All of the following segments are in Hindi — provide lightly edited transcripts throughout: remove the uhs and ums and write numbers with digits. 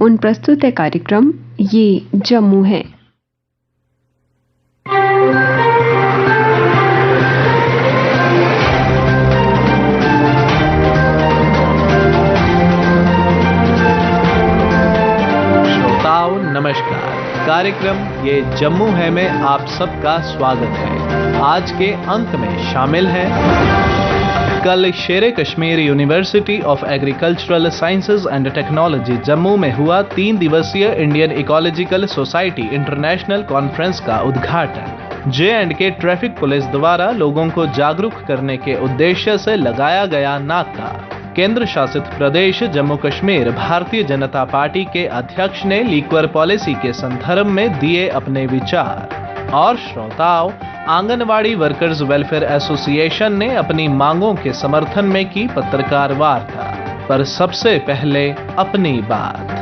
उन प्रस्तुत है कार्यक्रम ये जम्मू है। श्रोताओं नमस्कार, कार्यक्रम ये जम्मू है में आप सबका स्वागत है। आज के अंक में शामिल है कल शेरे Kashmir university of agricultural sciences and technology Jammu में हुआ 3 दिवसीय Indian ecological society international conference का उद्घाटन। J&K ट्रैफिक पुलिस द्वारा लोगों को जागरूक करने के उद्देश्य से लगाया गया नाका। केंद्र शासित प्रदेश जम्मू कश्मीर भारतीय जनता पार्टी के अध्यक्ष ने लिक्वर पॉलिसी के संदर्भ में दिए अपने विचार। और श्रोताओं, आंगनवाड़ी वर्कर्स वेलफेयर एसोसिएशन ने अपनी मांगों के समर्थन में की पत्रकार वार्ता। पर सबसे पहले अपनी बात।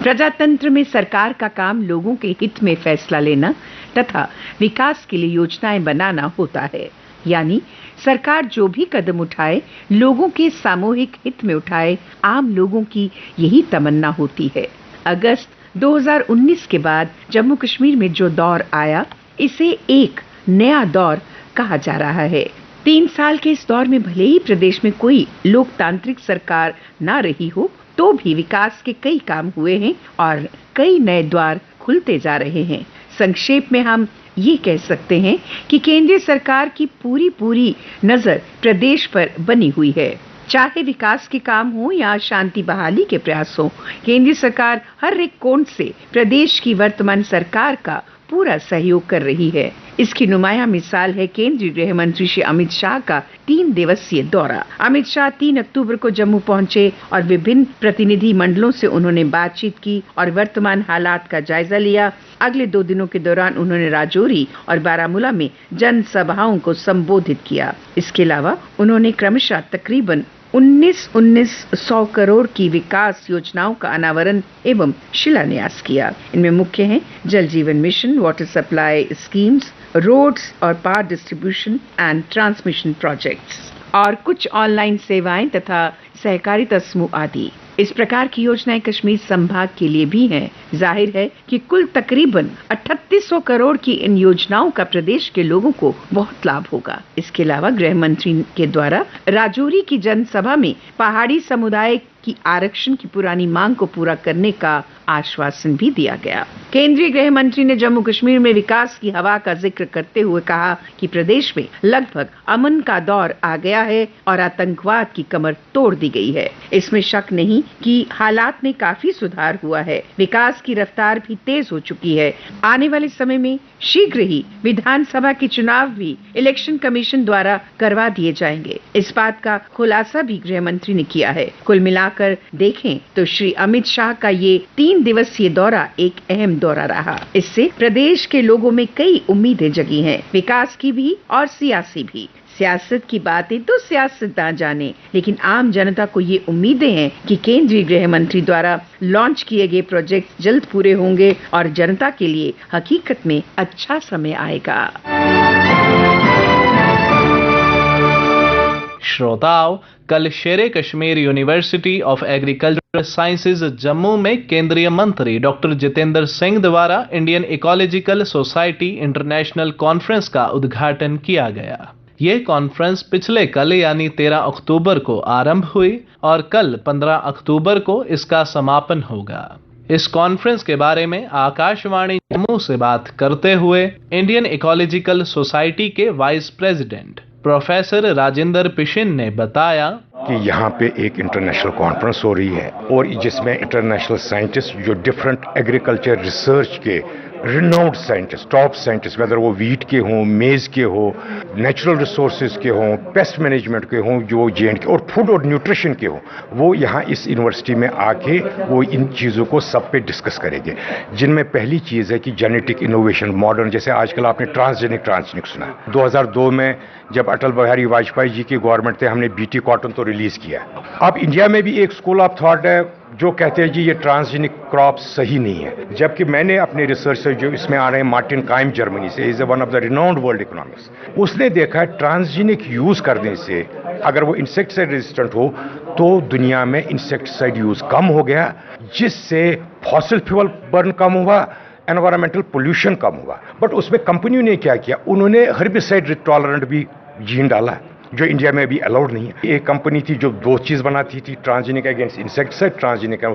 प्रजातंत्र में सरकार का काम लोगों के हित में फैसला लेना तथा विकास के लिए योजनाएं बनाना होता है। यानी सरकार जो भी कदम उठाए लोगों के सामूहिक हित में उठाए, आम लोगों की यही तमन्ना होती है। अगस्त 2019 के बाद जम्मू कश्मीर में जो दौर आया, इसे एक नया दौर कहा जा रहा है। 3 साल के इस दौर में भले ही प्रदेश में कोई लोकतांत्रिक सरकार ना रही हो, तो भी विकास के कई काम हुए हैं और कई नए द्वार खुलते जा रहे हैं। संक्षेप में हम ये कह सकते हैं कि केंद्रीय सरकार की पूरी नजर प्रदेश पर बनी हुई है। चाहे विकास के काम हो या शांति बहाली के प्रयास हो, केंद्रीय सरकार हर एक कोण से प्रदेश की वर्तमान सरकार का पूरा सहयोग कर रही है। इसकी नुमाया मिसाल है केंद्रीय गृह मंत्री श्री अमित शाह का 3 दिवसीय दौरा। अमित शाह 3 अक्टूबर को जम्मू पहुंचे और विभिन्न प्रतिनिधि मंडलों से उन्होंने बातचीत की और वर्तमान हालात का जायजा लिया। अगले 2 दिनों के दौरान उन्होंने राजौरी और बारामूला में जनसभाओं को संबोधित किया। इसके अलावा उन्होंने क्रमशः तकरीबन 19,100 करोड़ की विकास योजनाओं का अनावरण एवं शिलान्यास किया। इनमें मुख्य हैं Jal Jeevan mission, water supply schemes, roads और power distribution and transmission projects और कुछ ऑनलाइन सेवाएं तथा सहकारिता समूह आदि। इस प्रकार की योजनाएं कश्मीर संभाग के लिए भी हैं। जाहिर है कि कुल तकरीबन 3800 करोड़ की इन योजनाओं का प्रदेश के लोगों को बहुत लाभ होगा। इसके अलावा गृह मंत्री के द्वारा राजौरी की जनसभा में पहाड़ी समुदाय की आरक्षण की पुरानी मांग को पूरा करने का आश्वासन भी दिया गया। केंद्रीय गृह मंत्री ने जम्मू कश्मीर में विकास की हवा का जिक्र करते हुए कहा कि प्रदेश में लगभग अमन का दौर आ गया है और आतंकवाद की कमर तोड़ दी गई है। इसमें शक नहीं कि हालात में काफी सुधार हुआ है। विकास की रफ्तार भी तेज हो चुकी है। आने वाले समय में शीघ्र ही विधानसभा के चुनाव भी इलेक्शन कमीशन द्वारा करवा दिए जाएंगे। इस बात का खुलासा भी गृह मंत्री ने किया है। कुल मिलाकर देखें तो श्री अमित शाह का ये 3 दिवसीय दौरा एक अहम दौरा रहा। इससे प्रदेश के लोगों में कई उम्मीदें जगी हैं, विकास की भी और सियासी भी। सियासत की बातें तो सियासतदान जाने, लेकिन आम जनता को ये उम्मीदें हैं कि केंद्रीय गृह मंत्री द्वारा लॉन्च किए गए प्रोजेक्ट जल्द पूरे होंगे और जनता के लिए हकीकत में अच्छा समय आएगा। श्रोताओं, कल शेरे Kashmir university of agricultural sciences Jammu में केंद्रीय मंत्री डॉक्टर जितेंद्र सिंह द्वारा Indian ecological society international conference का उद्घाटन किया गया। ये कॉन्फ्रेंस पिछले कल यानी 13 अक्टूबर को आरंभ हुई और कल 15 अक्टूबर को इसका समापन होगा। इस कॉन्फ्रेंस के बारे में आकाशवाणी जम्मू से बात करते हुए इंडियन इकोलॉजिकल सोसाइटी के vice president professor Rajendra Pishin ने बताया कि यहाँ पे एक इंटरनेशनल कॉन्फ्रेंस हो रही है और जिसमें इंटरनेशनल साइंटिस्ट जो डिफरेंट एग्रीकल्चर रिसर्च के renowned scientist, top scientist, whether वो वीट के हों, मेज के हो, नेचुरल रिसोर्सेज के हों, पेस्ट मैनेजमेंट के हों, जो J&K और फूड और न्यूट्रिशन के हों, वो यहाँ इस यूनिवर्सिटी में आके वो इन चीज़ों को सब पे डिस्कस करेंगे। जिनमें पहली चीज़ है कि जेनेटिक इनोवेशन, मॉडर्न, जैसे आजकल आपने ट्रांसजेनिक सुना। 2002 में जब अटल बिहारी वाजपेयी जी की गवर्नमेंट थे, हमने BT कॉटन तो रिलीज किया। अब इंडिया में भी एक स्कूल ऑफ थॉट है जो कहते हैं जी ये ट्रांसजेनिक क्रॉप सही नहीं है, जबकि मैंने अपने रिसर्च से जो इसमें आ रहे हैं मार्टिन काइम जर्मनी से, is one of the renowned world economics, उसने देखा है ट्रांसजेनिक यूज करने से अगर वो इंसेक्टिसाइड रेजिस्टेंट हो तो दुनिया में इंसेक्टिसाइड यूज कम हो गया, जिससे फॉसिल फ्यूल बर्न कम हुआ, एनवायरमेंटल पोल्यूशन कम हुआ। बट उसमें कंपनियों ने क्या किया, उन्होंने हर्बिसाइड टॉलरेंट भी जीन डाला जो इंडिया में भी अलाउड नहीं है। एक कंपनी थी जो दो चीज बनाती थी, ट्रांसजेनिक अगेंस्ट इंसेक्टिसाइड, ट्रांसजेनिक,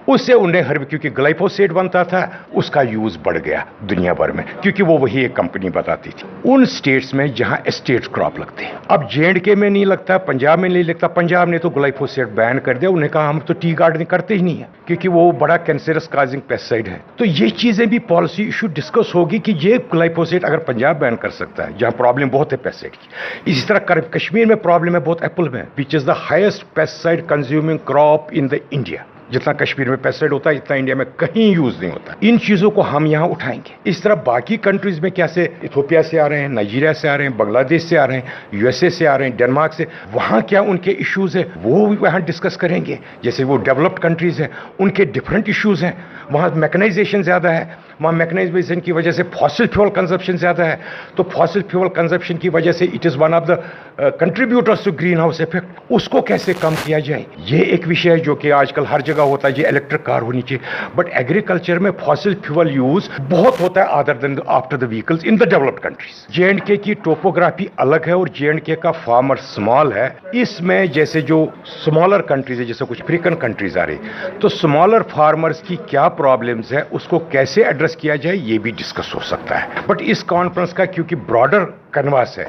उससे उन्हें क्योंकि ग्लाइफोसेट बनता था उसका यूज बढ़ गया दुनिया भर में, क्योंकि वो वही एक कंपनी बताती थी। उन स्टेट्स में जहां एस्टेट क्रॉप लगते हैं, अब J&K में नहीं लगता, पंजाब में नहीं लगता, पंजाब ने तो ग्लाइफोसेट बैन कर दिया, उन्हें कहा हम तो टी गार्डनिंग करते ही नहीं है क्योंकि वो बड़ा कैंसरस काजिंग पेस्टिसाइड है। तो ये चीजें भी पॉलिसी इशू डिस्कस होगी कि ये ग्लाइफोसेट अगर पंजाब बैन कर सकता है जहां प्रॉब्लम बहुत है पेस्टिसाइड की, इसी तरह कश्मीर में प्रॉब्लम है बहुत एप्पल में, which is the highest pesticide consuming crop in the India. जितना कश्मीर में पेस्टिसाइड होता है इतना इंडिया में कहीं यूज नहीं होता। इन चीजों को हम यहां उठाएंगे। इस तरह बाकी कंट्रीज में कैसे इथियोपिया से आ रहे हैं, नाइजीरिया से आ रहे हैं, बांग्लादेश से आ रहे हैं, यूएसए से आ रहे हैं, डेनमार्क से, वहां क्या उनके इश्यूज है वो भी वहां डिस्कस करेंगे। जैसे वो डेवलप्ड कंट्रीज हैं उनके डिफरेंट इश्यूज हैं, वहां मैकेनाइजेशन ज्यादा है, वहां मैकेनाइजेशन की वजह से फॉसिल फ्यूल कंजप्शन ज्यादा है, तो फॉसिल फ्यूल कंजप्शन की वजह से it is one of the contributors to greenhouse effect, उसको कैसे कम किया जाए, ये एक विषय है जो कि आजकल हर जगह होता है, ये इलेक्ट्रिक कार होनी चाहिए। बट एग्रीकल्चर में फॉसिल फ्यूल यूज बहुत होता है other than after the vehicles in the developed countries. J&K की टोपोग्राफी अलग है और J&K का फार्मर स्मॉल है। इसमें जैसे जो स्मॉलर कंट्रीज है, जैसे कुछ अफ्रीकन कंट्रीज आ रही, तो स्मॉलर फार्मर्स की क्या प्रॉब्लम्स है, उसको कैसे एड्रेस किया जाए, ये भी डिस्कस हो सकता है। बट इस कॉन्फ्रेंस का क्योंकि ब्रॉडर कैनवास है,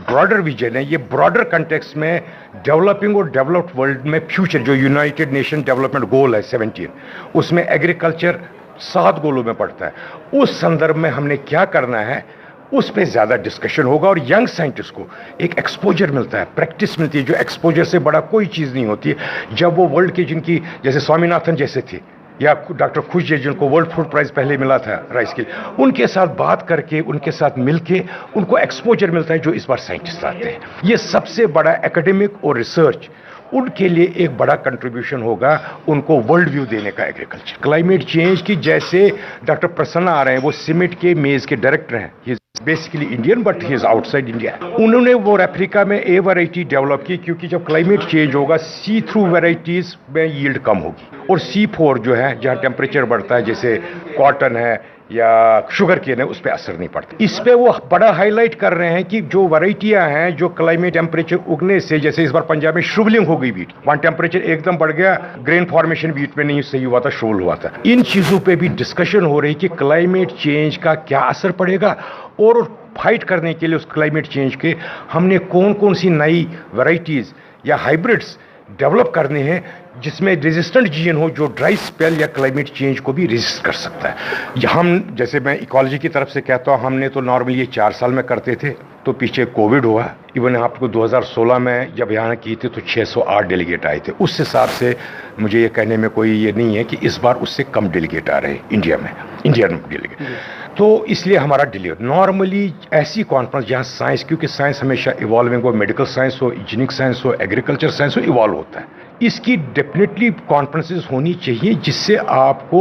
ब्रॉडर विजन है, ये ब्रॉडर कंटेक्स्ट में डेवलपिंग और डेवलप्ड वर्ल्ड में फ्यूचर जो यूनाइटेड नेशन डेवलपमेंट गोल है 17, उसमें एग्रीकल्चर 7 गोलों में पड़ता है। उस संदर्भ में हमने क्या करना है उस पर ज्यादा डिस्कशन होगा और यंग साइंटिस्ट को एक एक्सपोजर मिलता है, प्रैक्टिस मिलती है, जो एक्सपोजर से बड़ा कोई चीज नहीं होती है। जब वो वर्ल्ड के जिनकी जैसे स्वामीनाथन जैसे थे या डॉक्टर खुश जी जिनको वर्ल्ड फूड प्राइज पहले मिला था राइस के लिए, उनके साथ बात करके उनके साथ मिलके उनको एक्सपोजर मिलता है जो इस बार साइंटिस्ट आते हैं। ये सबसे बड़ा एकेडमिक और रिसर्च उनके लिए एक बड़ा कंट्रीब्यूशन होगा, उनको वर्ल्ड व्यू देने का एग्रीकल्चर। क्लाइमेट चेंज की जैसे डॉक्टर प्रसन्ना आ रहे हैं, वो सिमिट के मेज के डायरेक्टर हैं, basically Indian but he is outside India. उन्होंने वो अफ्रीका में ए वैरायटी डेवलप की, क्योंकि जब क्लाइमेट चेंज होगा सी थ्रू वैरायटीज में यील्ड कम होगी, और C4 जो है जहां टेम्परेचर बढ़ता है जैसे कॉटन है या शुगर केन है, उस पर असर नहीं पड़ता। इस पे वो बड़ा हाईलाइट कर रहे हैं कि जो वैरायटियां हैं जो क्लाइमेट टेम्परेचर उगने से, जैसे इस बार पंजाब में श्रुवलिंग हो गई वीट, वहां टेम्परेचर एकदम बढ़ गया, ग्रेन फॉर्मेशन वीट में नहीं सही हुआ था, श्रुवल हुआ था। इन चीजों पे भी डिस्कशन हो रही कि क्लाइमेट चेंज का क्या असर पड़ेगा और फाइट करने के लिए उस क्लाइमेट चेंज के हमने कौन कौन सी नई वैरायटीज या हाइब्रिड्स डेवलप करने हैं जिसमें रेजिस्टेंट जीन हो, जो ड्राई स्पेल या क्लाइमेट चेंज को भी रेजिस्ट कर सकता है। हम जैसे मैं इकोलॉजी की तरफ से कहता हूँ, हमने तो नॉर्मली ये 4 साल में करते थे, तो पीछे कोविड हुआ, इवन आपको 2016 में जब यहाँ की थी तो 608 डेलीगेट आए थे। उस हिसाब से मुझे ये कहने में कोई ये नहीं है कि इस बार उससे कम डेलीगेट आ रहे हैं इंडिया में, इंडियन डेलीगेट, तो इसलिए हमारा डिले। नॉर्मली ऐसी कॉन्फ्रेंस जहाँ साइंस, क्योंकि साइंस हमेशा इवॉल्विंग हो, मेडिकल साइंस हो, इंजीनियरिंग साइंस हो, एग्रीकल्चर साइंस हो, इवॉल्व होता है। इसकी डेफिनेटली कॉन्फ्रेंसेस होनी चाहिए जिससे आपको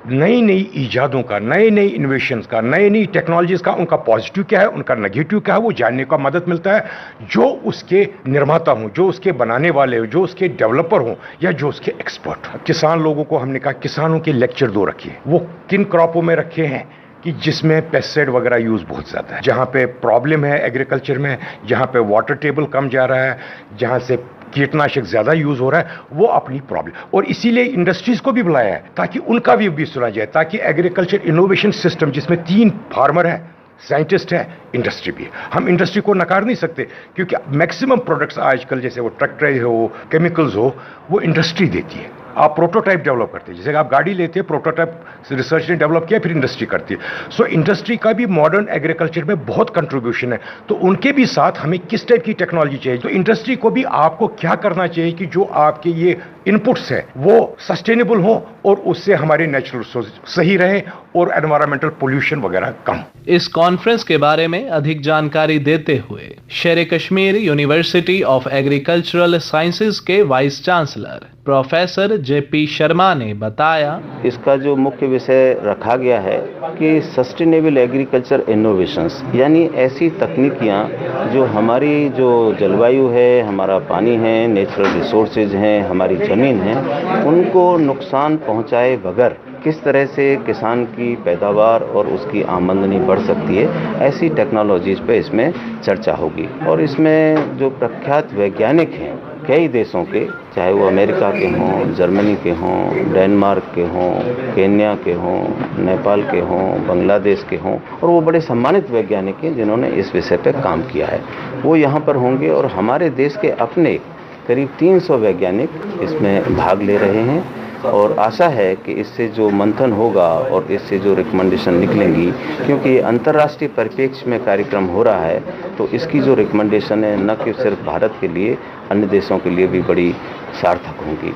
नई नई ईजादों का, नए नए इनोवेशंस का, नई नई टेक्नोलॉजीज का, उनका पॉजिटिव क्या है, उनका नेगेटिव क्या है, वो जानने का मदद मिलता है। जो उसके निर्माता हों, जो उसके बनाने वाले हो, जो उसके डेवलपर हों या जो उसके एक्सपर्ट हों। किसान लोगों को हमने कहा किसानों के लेक्चर 2 रखिए, वो किन क्रॉपों में रखे हैं कि जिसमें पेस्टिसाइड वगैरह यूज बहुत ज्यादा है, जहां पे प्रॉब्लम है एग्रीकल्चर में, जहां पे वाटर टेबल कम जा रहा है, जहां से कीटनाशक ज्यादा यूज हो रहा है, वो अपनी प्रॉब्लम, और इसीलिए इंडस्ट्रीज को भी बुलाया है ताकि उनका भी सुना जाए, ताकि एग्रीकल्चर इनोवेशन सिस्टम जिसमें 3 फार्मर है, साइंटिस्ट है, इंडस्ट्री भी है। हम इंडस्ट्री को नकार नहीं सकते क्योंकि मैक्सिमम प्रोडक्ट्स आजकल जैसे वो ट्रैक्टर हो, केमिकल्स हो, वो इंडस्ट्री देती है। आप प्रोटोटाइप डेवलप करते हैं, जैसे आप गाड़ी लेते हैं, प्रोटोटाइप रिसर्च ने डेवलप किया, फिर इंडस्ट्री करती है। सो इंडस्ट्री का भी मॉडर्न एग्रीकल्चर में बहुत कंट्रीब्यूशन है, तो उनके भी साथ हमें किस टाइप की टेक्नोलॉजी चाहिए, तो इंडस्ट्री को भी आपको क्या करना चाहिए कि जो आपके ये इनपुट्स है वो सस्टेनेबल हो और उससे हमारे नेचुरल रिसोर्स सही रहे और एनवायरमेंटल पोल्यूशन वगैरह कम। इस कॉन्फ्रेंस के बारे में अधिक जानकारी देते हुए Sher Kashmir university of agricultural sciences के vice chancellor professor JP Sharma ने बताया, इसका जो मुख्य विषय रखा गया है कि सस्टेनेबल एग्रीकल्चर इनोवेशंस, यानी ऐसी तकनीकियां जो हमारी जो जलवायु है, हमारा पानी है, नेचुरल रिसोर्सेज हैं, हमारी ज़मीन है, उनको नुकसान पहुंचाए बगैर किस तरह से किसान की पैदावार और उसकी आमदनी बढ़ सकती है, ऐसी टेक्नोलॉजीज़ पे इसमें चर्चा होगी। और इसमें जो प्रख्यात वैज्ञानिक हैं कई देशों के, चाहे वो अमेरिका के हों, जर्मनी के हों, डेनमार्क के हों, केन्या के हों, नेपाल के हों, बांग्लादेश के हों, और वो बड़े सम्मानित वैज्ञानिक हैं जिन्होंने इस विषय पर काम किया है, वो यहाँ पर होंगे। और हमारे देश के अपने करीब 300 वैज्ञानिक इसमें भाग ले रहे हैं और आशा है कि इससे जो मंथन होगा और इससे जो रिकमेंडेशन निकलेंगी, क्योंकि अंतर्राष्ट्रीय परिप्रेक्ष्य में कार्यक्रम हो रहा है, तो इसकी जो रिकमेंडेशन है न कि सिर्फ भारत के लिए, अन्य देशों के लिए भी बड़ी सार्थक होंगी।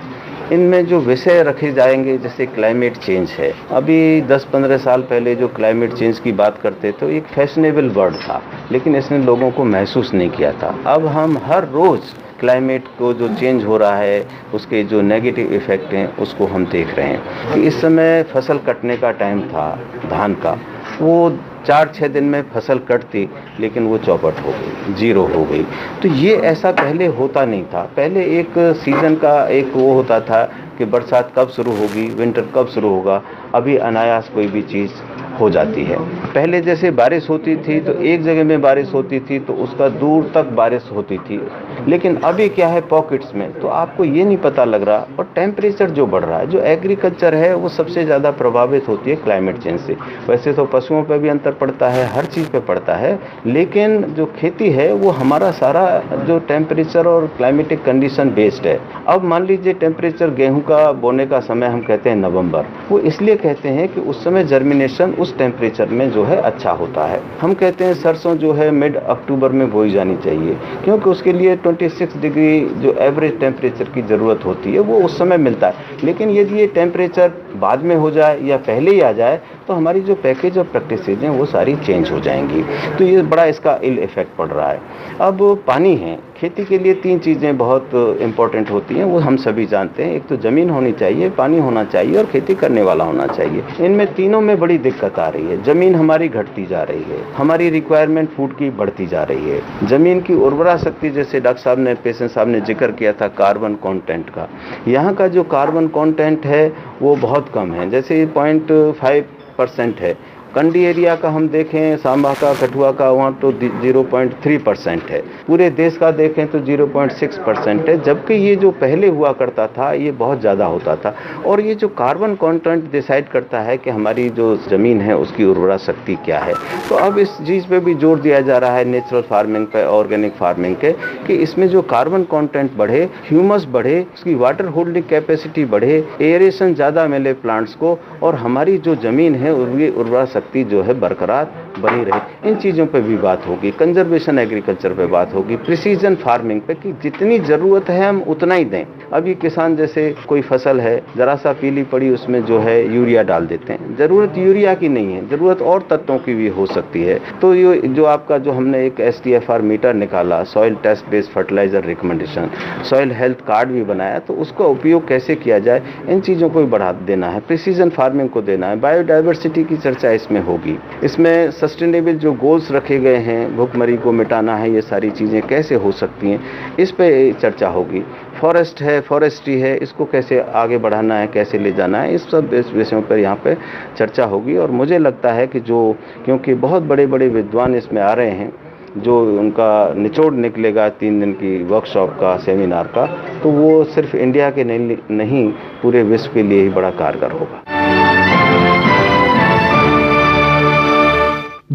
इनमें जो विषय रखे जाएंगे, जैसे क्लाइमेट चेंज है, अभी 10-15 साल पहले जो क्लाइमेट चेंज की बात करते तो एक फैशनेबल वर्ड था, लेकिन इसने लोगों को महसूस नहीं किया था। अब हम हर रोज़ क्लाइमेट को जो चेंज हो रहा है, उसके जो नेगेटिव इफ़ेक्ट हैं, उसको हम देख रहे हैं कि इस समय फसल कटने का टाइम था धान का, वो 4-6 दिन में फसल कटती, लेकिन वो चौपट हो गई, जीरो हो गई। तो ये ऐसा पहले होता नहीं था। पहले एक सीज़न का एक वो होता था कि बरसात कब शुरू होगी, विंटर कब शुरू होगा। अभी अनायास कोई भी चीज़ हो जाती है। पहले जैसे बारिश होती थी तो एक जगह में बारिश होती थी तो उसका दूर तक बारिश होती थी, लेकिन अभी क्या है, पॉकेट्स में, तो आपको ये नहीं पता लग रहा। और टेम्परेचर जो बढ़ रहा है, जो एग्रीकल्चर है वो सबसे ज़्यादा प्रभावित होती है क्लाइमेट चेंज से। वैसे तो पशुओं पर भी अंतर पड़ता है, हर चीज़ पे पड़ता है, लेकिन जो खेती है वो हमारा सारा जो टेम्परेचर और क्लाइमेटिक कंडीशन बेस्ड है। अब मान लीजिए टेम्परेचर, गेहूँ का बोने का समय हम कहते हैं नवंबर, वो इसलिए कहते हैं कि उस समय जर्मिनेशन उस टेम्परेचर में जो है अच्छा होता है। हम कहते हैं सरसों जो है मिड अक्टूबर में बोई जानी चाहिए, क्योंकि उसके लिए 26 डिग्री जो एवरेज टेम्परेचर की ज़रूरत होती है वो उस समय मिलता है। लेकिन यदि ये टेम्परेचर बाद में हो जाए या पहले ही आ जाए तो हमारी जो पैकेज और प्रैक्टिसेज हैं वो सारी चेंज हो जाएंगी। तो ये बड़ा इसका इल इफेक्ट पड़ रहा है। अब पानी है, खेती के लिए 3 चीज़ें बहुत इम्पोर्टेंट होती हैं, वो हम सभी जानते हैं। एक तो ज़मीन होनी चाहिए, पानी होना चाहिए और खेती करने वाला होना चाहिए। इनमें तीनों में बड़ी दिक्कत आ रही है। ज़मीन हमारी घटती जा रही है, हमारी रिक्वायरमेंट फूड की बढ़ती जा रही है। ज़मीन की उर्वरा शक्ति, जैसे डॉक्टर साहब ने, पेशेंट साहब ने जिक्र किया था कार्बन कंटेंट का, यहाँ का जो कार्बन कंटेंट है वो बहुत कम है। जैसे 0.5% है। कंडी एरिया का हम देखें, सांबा का, कठुआ का, वहाँ तो 0.3% है। पूरे देश का देखें तो 0.6% है, जबकि ये जो पहले हुआ करता था ये बहुत ज़्यादा होता था। और ये जो कार्बन कंटेंट डिसाइड करता है कि हमारी जो ज़मीन है उसकी उर्वरा शक्ति क्या है। तो अब इस चीज़ पे भी जोर दिया जा रहा है, नेचुरल फार्मिंग पे, ऑर्गेनिक फार्मिंग के, कि इसमें जो कार्बन कंटेंट बढ़े, ह्यूमस बढ़े, उसकी वाटर होल्डिंग कैपेसिटी बढ़े, एयरेशन ज़्यादा मिले प्लांट्स को, और हमारी जो ज़मीन है उनकी उर्वरा शक्ति जो है बरकरार बनी रहे। इन चीज़ों पे भी बात होगी। कंजर्वेशन एग्रीकल्चर पे बात होगी, प्रिसीजन फार्मिंग पे, कि जितनी ज़रूरत है हम उतना ही दें। अभी किसान जैसे कोई फसल है, ज़रा सा पीली पड़ी, उसमें जो है यूरिया डाल देते हैं। ज़रूरत यूरिया की नहीं है, ज़रूरत और तत्वों की भी हो सकती है। तो ये जो आपका जो हमने एक STFR मीटर निकाला, soil test based fertiliser recommendation, soil health card भी बनाया, तो उसका उपयोग कैसे किया जाए, इन चीज़ों को भी बढ़ा देना है। प्रिसीजन फार्मिंग को देना है। बायोडाइवर्सिटी की चर्चा इसमें होगी। इसमें सस्टेनेबल जो गोल्स रखे गए हैं, भुखमरी को मिटाना है, ये सारी चीज़ें कैसे हो सकती हैं, इस पे चर्चा होगी। फॉरेस्ट है, फॉरेस्ट्री है, इसको कैसे आगे बढ़ाना है, कैसे ले जाना है, इस सब विषयों पर यहाँ पे चर्चा होगी। और मुझे लगता है कि जो, क्योंकि बहुत बड़े बड़े विद्वान इसमें आ रहे हैं, जो उनका निचोड़ निकलेगा 3 दिन की वर्कशॉप का, सेमिनार का, तो वो सिर्फ इंडिया के नहीं पूरे विश्व के लिए ही बड़ा कारगर होगा।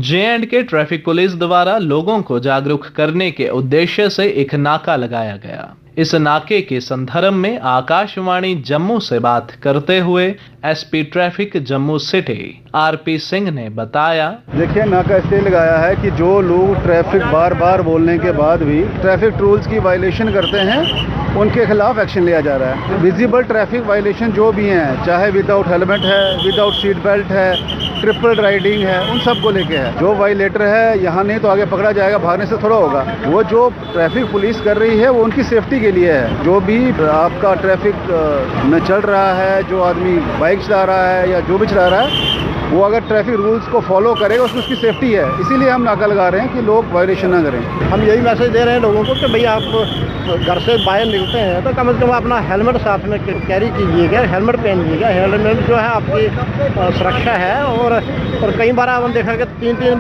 J&K ट्रैफिक पुलिस द्वारा लोगों को जागरूक करने के उद्देश्य से एक नाका लगाया गया। इस नाके के संदर्भ में आकाशवाणी जम्मू से बात करते हुए SP traffic Jammu city RP Singh ने बताया, देखिए नाका इसलिए लगाया है कि जो लोग ट्रैफिक बार बार बोलने के बाद भी ट्रैफिक रूल्स की वायलेशन करते हैं, उनके खिलाफ एक्शन लिया जा रहा है। विजिबल ट्रैफिक वायलेशन जो भी हैं, चाहे विदाउट हेलमेट है, विदाउट सीट बेल्ट है, ट्रिपल राइडिंग है, उन सब को लेके है। जो वायलेटर है यहाँ नहीं तो आगे पकड़ा जाएगा, भागने से थोड़ा होगा। वो जो ट्रैफिक पुलिस कर रही है वो उनकी सेफ्टी के लिए है। जो भी आपका ट्रैफिक में चल रहा है, जो आदमी बाइक चला रहा है या जो भी चला रहा है, वो अगर ट्रैफिक रूल्स को फॉलो करेगा उसमें उसकी सेफ्टी है। इसीलिए हम नाका लगा रहे हैं कि लोग वायलेशन ना करें। हम यही मैसेज दे रहे हैं लोगों को कि भैया आप घर से बाहर निकलते हैं तो कम से कम अपना हेलमेट साथ में कैरी कीजिएगा, हेलमेट पहनिएगा। हेलमेट जो है आपकी सुरक्षा है। और कई बार हम देखा कि तीन जो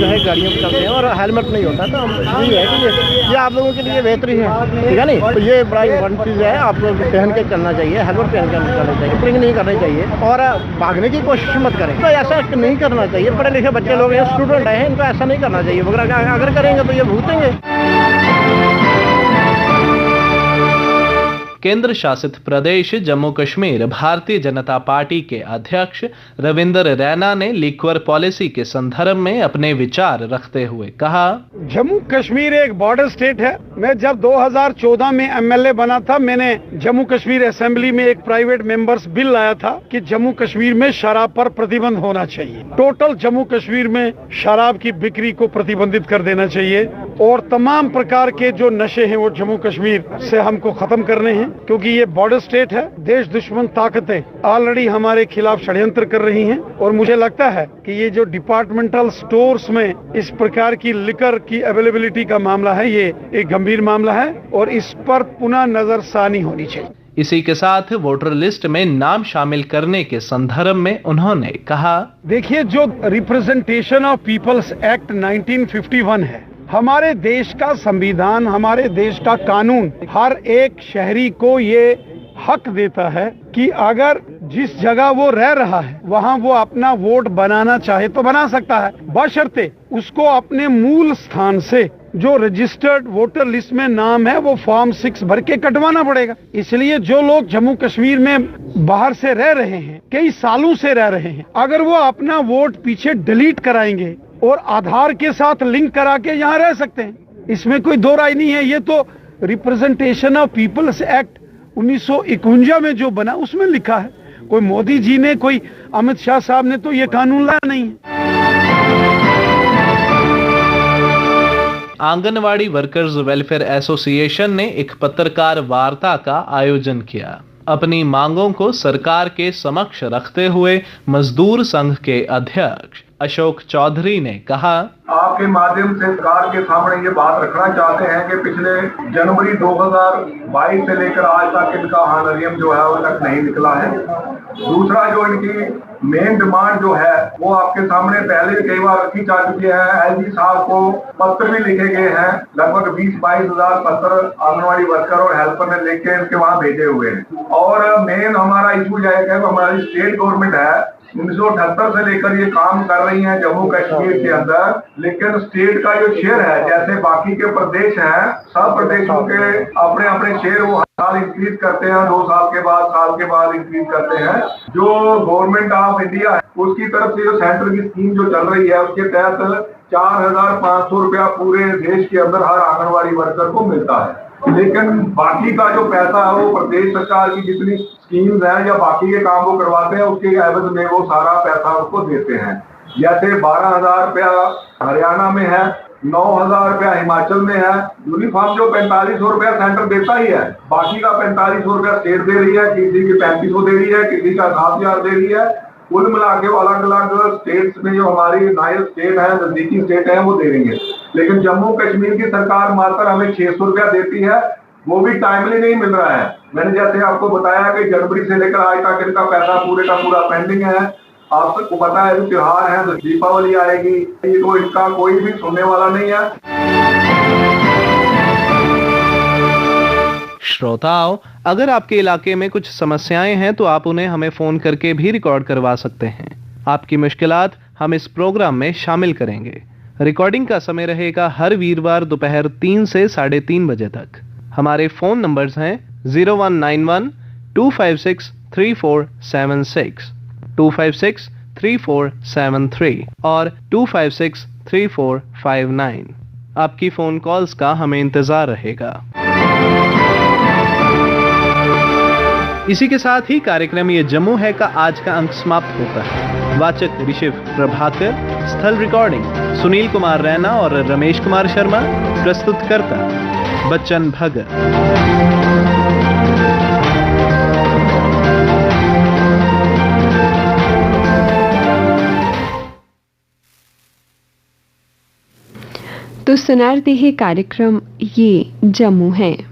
है गाड़ियों पर चलते हैं और हेलमेट नहीं होता। तो हम यही है कि ये आप लोगों के लिए बेहतरी है, ठीक है नहीं। तो ये बड़ा इंपॉर्टेंट चीज़ है, आप लोग पहन के चलना चाहिए, हेलमेट पहन के चलना चाहिए, ड्रिंक नहीं करनी चाहिए और भागने की कोशिश मत करें। तो ऐसा नहीं करना चाहिए। पढ़े लिखे बच्चे लोग हैं, स्टूडेंट हैं, इनको ऐसा नहीं करना चाहिए। अगर करेंगे तो ये भुगतेंगे। केंद्र शासित प्रदेश जम्मू कश्मीर भारतीय जनता पार्टी के अध्यक्ष रविंद्र रैना ने लिक्वर पॉलिसी के संदर्भ में अपने विचार रखते हुए कहा, जम्मू कश्मीर एक बॉर्डर स्टेट है। मैं जब 2014 में एमएलए बना था, मैंने जम्मू कश्मीर असेंबली में एक प्राइवेट मेंबर्स बिल लाया था कि जम्मू कश्मीर में शराब पर प्रतिबंध होना चाहिए। टोटल जम्मू कश्मीर में शराब की बिक्री को प्रतिबंधित कर देना चाहिए और तमाम प्रकार के जो नशे हैं वो जम्मू कश्मीर से हमको खत्म करने हैं, क्योंकि ये बॉर्डर स्टेट है। देश दुश्मन ताकतें ऑलरेडी हमारे खिलाफ षड्यंत्र कर रही हैं और मुझे लगता है कि ये जो डिपार्टमेंटल स्टोर्स में इस प्रकार की लिकर की अवेलेबिलिटी का मामला है, ये एक गंभीर मामला है और इस पर पुनः नजरसानी होनी चाहिए। इसी के साथ वोटर लिस्ट में नाम शामिल करने के संदर्भ में उन्होंने कहा, देखिए, जो रिप्रेजेंटेशन ऑफ पीपल्स एक्ट 1951 है, हमारे देश का संविधान, हमारे देश का कानून हर एक शहरी को ये हक देता है कि अगर जिस जगह वो रह रहा है वहाँ वो अपना वोट बनाना चाहे तो बना सकता है, बशर्ते उसको अपने मूल स्थान से जो रजिस्टर्ड वोटर लिस्ट में नाम है वो फॉर्म 6 भर के कटवाना पड़ेगा। इसलिए जो लोग जम्मू कश्मीर में बाहर से रह रहे हैं, कई सालों से रह रहे हैं, अगर वो अपना वोट पीछे डिलीट कराएंगे और आधार के साथ लिंक करा के यहाँ रह सकते हैं, इसमें कोई दो राय नहीं है। ये तो रिप्रेजेंटेशन ऑफ पीपल्स एक्ट 1951 में जो बना उसमें लिखा है। कोई मोदी जी ने, कोई अमित शाह साहब ने तो ये कानून लाया नहीं है। आंगनवाड़ी वर्कर्स वेलफेयर एसोसिएशन ने एक पत्रकार वार्ता का आयोजन किया। अपनी मांगों को सरकार के समक्ष रखते हुए मजदूर संघ के अध्यक्ष अशोक चौधरी ने कहा, आपके माध्यम से सरकार के सामने ये बात रखना चाहते हैं कि पिछले जनवरी 2022 से लेकर आज तक इनका हानरियम जो है वो तक नहीं निकला है। दूसरा, जो इनकी मेन डिमांड जो है वो आपके सामने पहले कई बार रखी जा चुकी है। एलजी साहब को पत्र भी लिखे गए हैं, लगभग 20-22 हजार पत्र आंगनवाड़ी वर्कर और हेल्पर ने लिख के इनके वहाँ भेजे हुए हैं। और मेन हमारा इशू यह है कि हमारी स्टेट गवर्नमेंट है 1978 से लेकर ये काम कर रही है जम्मू कश्मीर के अंदर, लेकिन स्टेट का जो शेयर है, जैसे बाकी के प्रदेश हैं, सब प्रदेशों के अपने अपने शेयर वो हर साल इंक्रीज करते हैं, 2 साल के बाद, साल के बाद इंक्रीज करते हैं। जो गवर्नमेंट ऑफ इंडिया है उसकी तरफ से जो सेंटर की स्कीम जो चल रही है उसके तहत 4,500 रुपया पूरे देश के अंदर हर आंगनवाड़ी वर्कर को मिलता है। लेकिन बाकी का जो पैसा है वो प्रदेश सरकार की जितनी स्कीम्स है या बाकी के काम वो करवाते हैं उसके एवज में वो सारा पैसा उसको देते हैं। जैसे 12,000 रुपया हरियाणा में है, 9,000 रुपया हिमाचल में है। यूनिफॉर्म जो 4500 रुपया सेंटर देता ही है, बाकी का 4500 रुपया स्टेट दे रही है, किसी की 3500 दे रही है, किसी का 7,000 दे रही है। कुल मिला के अलग अलग स्टेट्स में जो हमारी नाइल स्टेट है, नजदीकी स्टेट है, वो दे रही है। लेकिन जम्मू कश्मीर की सरकार मात्र हमें 600 रुपया देती है, वो भी टाइमली नहीं मिल रहा है। मैंने जैसे आपको बताया कि जनवरी से लेकर आज तक इनका पैसा पूरे का पूरा पेंडिंग है। आप सबको पता है त्योहार है तो दीपावली आएगी, तो इसका कोई भी सुनने वाला नहीं है। श्रोताओं, अगर आपके इलाके में कुछ समस्याएं हैं तो आप उन्हें हमें फोन करके भी रिकॉर्ड करवा सकते हैं। आपकी मुश्किलात हम इस प्रोग्राम में शामिल करेंगे। रिकॉर्डिंग का समय रहेगा हर वीरवार दोपहर 3 से 3:30 बजे तक। हमारे फोन नंबर्स हैं 0191 256 3476, 256 3473 और 256 3459। आपकी फोन कॉल्स का हमें इंतजार रहेगा। इसी के साथ ही कार्यक्रम ये जम्मू है का आज का अंक समाप्त होता है। वाचक ऋषिव प्रभाकर, स्थल रिकॉर्डिंग सुनील कुमार रैना और रमेश कुमार शर्मा, प्रस्तुतकर्ता बच्चन भगत। तो सुनार देहे कार्यक्रम ये जम्मू है।